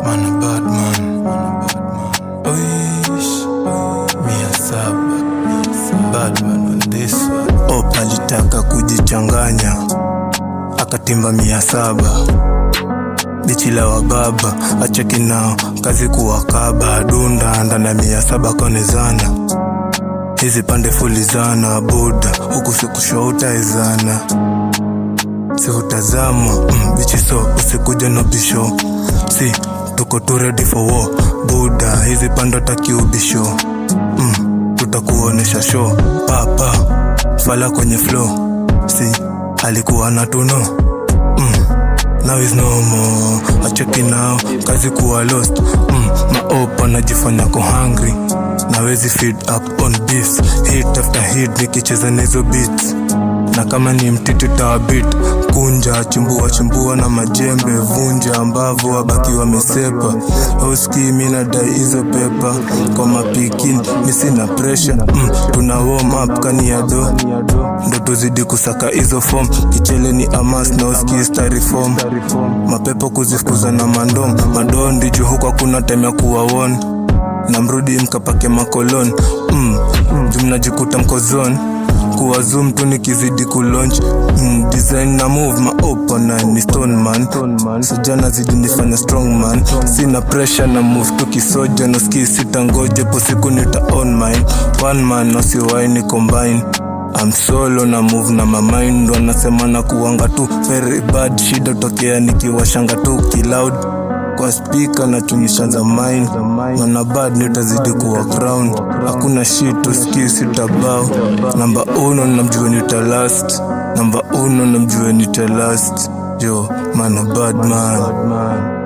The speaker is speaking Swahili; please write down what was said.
Man a bad man. Oish, Mia Saba. Bad man on this one. Opa alitaka kujichanganya, akatimba 700. Bichi la wababa, acheki nao, kazi kuwakaba. Dunda ndana 700 konezana. Hizi pande fulizana, buda, huku sikusho utaezana. Si utazama, bichi so, usikuja no bisho. Si, tuko tu ready for war. Buda, hizi pando taki ubisho. Tutakuonesha show. Papa, fala kwenye flow. Si, halikuwa na tuno. Now is no more, acheki now, kazi kuwa lost. Maopa najifanya ko hungry, nawezi feed up on beefs. Hit after hit, nikicheza nezo beats. Na kama ni mtiti tawabit, kunja, chimbua na majembe. Vunja, ambavu, wabaki wamesepa. Houski, mina dai hizo pepa. Kwa mapikin, misina pressure. Tuna warm up, kani ya do. Ndo tuzidi kusaka hizo form. Kichele ni amas, na uski styrofoam. Mapepo kuzifukuza na mandom. Madondi, juhuko kuna time ya kuwa won. Na mrudi mkapake makolon. Jumna jikuta mkozon. Kuwa zoom tu nikizidi kulaunch. Design na move maopa na ni stone man. Sojana zidi nifanya strong man. Sina pressure na move tu kisoja. No ski sita ngoje po siku nita on mine. One man no siwai ni combine. I'm solo na move na my mind. Wanasema na kuwanga tu very bad. Shida tokea nikiwashanga tu kiloud. Kwa speaker na tunisha za mind. Mana bad nitazidi kuwa crown. Hakuna shit uski sitabao. Number 1 namjua nita last. Number 1 namjua nita last. Yo, man a bad man.